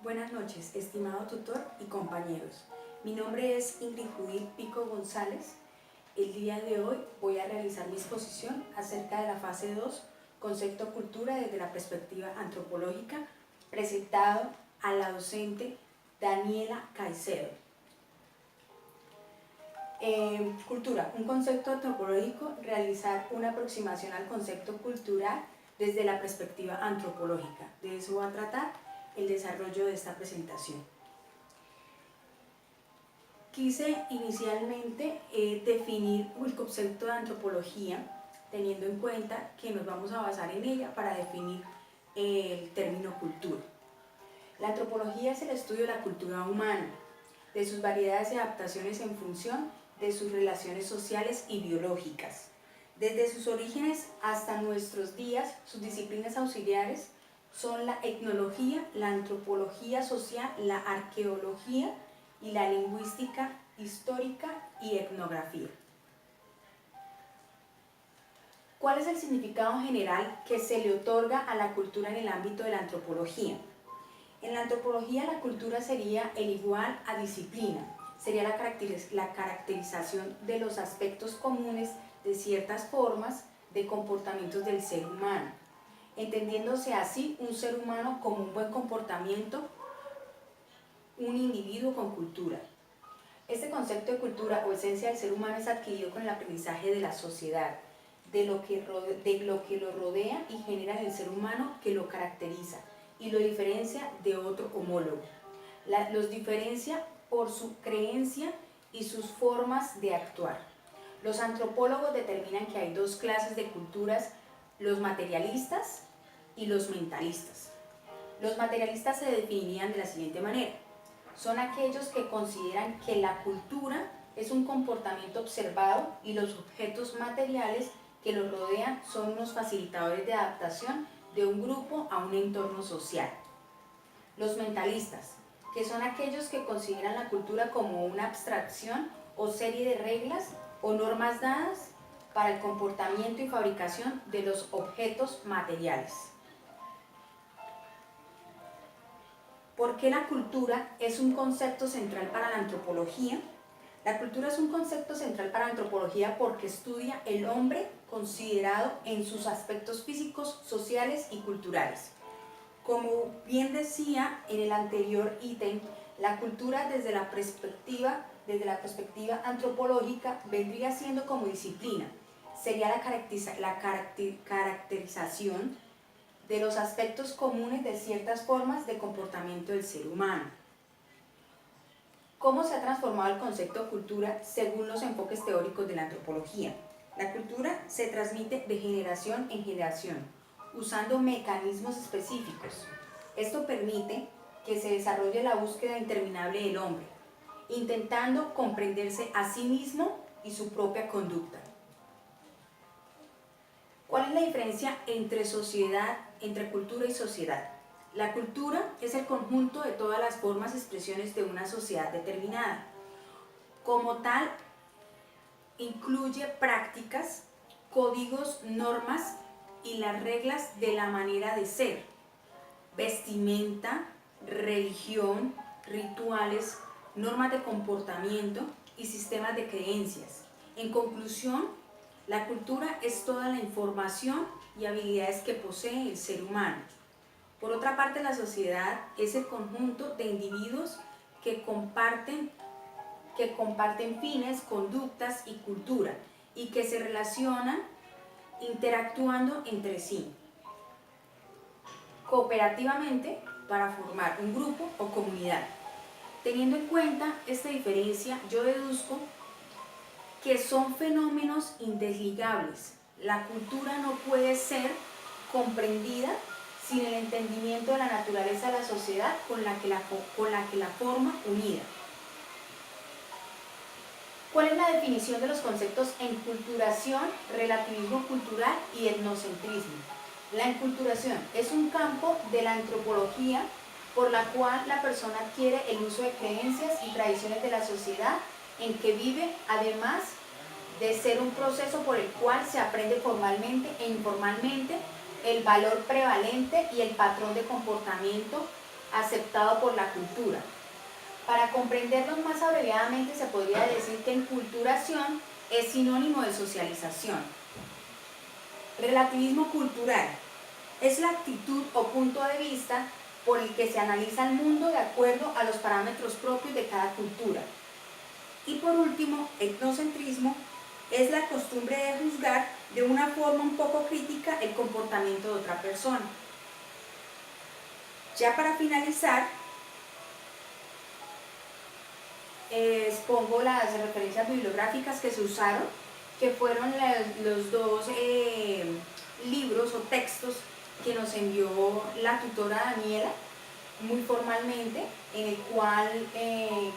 Buenas noches, estimado tutor y compañeros. Mi nombre es Ingrid Judith Pico González. El día de hoy voy a realizar mi exposición acerca de la fase 2, Concepto Cultura desde la perspectiva antropológica, presentado a la docente Daniela Caicedo. Cultura, un concepto antropológico, realizar una aproximación al concepto cultural desde la perspectiva antropológica. De eso va a tratar el desarrollo de esta presentación. Quise inicialmente definir el concepto de antropología, teniendo en cuenta que nos vamos a basar en ella para definir el término cultura. La antropología es el estudio de la cultura humana, de sus variedades y adaptaciones en función de sus relaciones sociales y biológicas. Desde sus orígenes hasta nuestros días, sus disciplinas auxiliares son la etnología, la antropología social, la arqueología y la lingüística histórica y etnografía. ¿Cuál es el significado general que se le otorga a la cultura en el ámbito de la antropología? En la antropología la cultura sería el igual a disciplina, sería la caracterización de los aspectos comunes de ciertas formas de comportamientos del ser humano, entendiéndose así un ser humano como un buen comportamiento, un individuo con cultura. Este concepto de cultura o esencia del ser humano es adquirido con el aprendizaje de la sociedad, de lo que lo rodea y genera en el ser humano que lo caracteriza y lo diferencia de otro homólogo. Los diferencia por su creencia y sus formas de actuar. Los antropólogos determinan que hay dos clases de culturas, los materialistas y los mentalistas. Los materialistas se definirían de la siguiente manera: son aquellos que consideran que la cultura es un comportamiento observado y los objetos materiales que los rodean son unos facilitadores de adaptación de un grupo a un entorno social. Los mentalistas, que son aquellos que consideran la cultura como una abstracción o serie de reglas o normas dadas para el comportamiento y fabricación de los objetos materiales. ¿Por qué la cultura es un concepto central para la antropología? La cultura es un concepto central para la antropología porque estudia el hombre considerado en sus aspectos físicos, sociales y culturales. Como bien decía en el anterior ítem, la cultura desde la perspectiva antropológica vendría siendo como disciplina, sería la caracterización de los aspectos comunes de ciertas formas de comportamiento del ser humano. ¿Cómo se ha transformado el concepto de cultura según los enfoques teóricos de la antropología? La cultura se transmite de generación en generación, usando mecanismos específicos. Esto permite que se desarrolle la búsqueda interminable del hombre, intentando comprenderse a sí mismo y su propia conducta. ¿Cuál es la diferencia entre cultura y sociedad? La cultura es el conjunto de todas las formas y expresiones de una sociedad determinada. Como tal, incluye prácticas, códigos, normas y las reglas de la manera de ser, vestimenta, religión, rituales, normas de comportamiento y sistemas de creencias. En conclusión, la cultura es toda la información y habilidades que posee el ser humano. Por otra parte, la sociedad es el conjunto de individuos que comparten fines, conductas y cultura y que se relacionan interactuando entre sí cooperativamente para formar un grupo o comunidad. Teniendo en cuenta esta diferencia, yo deduzco que son fenómenos indesligables. La cultura no puede ser comprendida sin el entendimiento de la naturaleza de la sociedad con la que la forma unida. ¿Cuál es la definición de los conceptos enculturación, relativismo cultural y etnocentrismo? La enculturación es un campo de la antropología por la cual la persona adquiere el uso de creencias y tradiciones de la sociedad en que vive, además de ser un proceso por el cual se aprende formalmente e informalmente el valor prevalente y el patrón de comportamiento aceptado por la cultura. Para comprenderlos más abreviadamente se podría decir que enculturación es sinónimo de socialización. Relativismo cultural es la actitud o punto de vista por el que se analiza el mundo de acuerdo a los parámetros propios de cada cultura. Y por último, etnocentrismo es la costumbre de juzgar de una forma un poco crítica el comportamiento de otra persona. Ya para finalizar, expongo las referencias bibliográficas que se usaron, que fueron los dos libros o textos que nos envió la tutora Daniela, muy formalmente, en el cual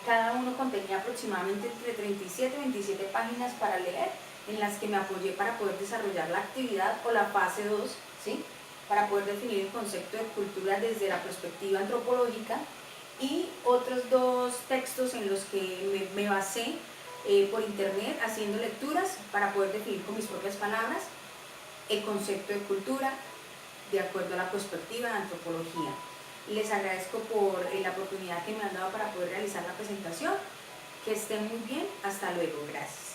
cada uno contenía aproximadamente entre 37 y 27 páginas para leer, en las que me apoyé para poder desarrollar la actividad o la fase 2, ¿sí? Para poder definir el concepto de cultura desde la perspectiva antropológica, y otros dos textos en los que me basé por internet haciendo lecturas para poder definir con mis propias palabras el concepto de cultura de acuerdo a la perspectiva de antropología. Les agradezco por la oportunidad que me han dado para poder realizar la presentación. Que estén muy bien. Hasta luego. Gracias.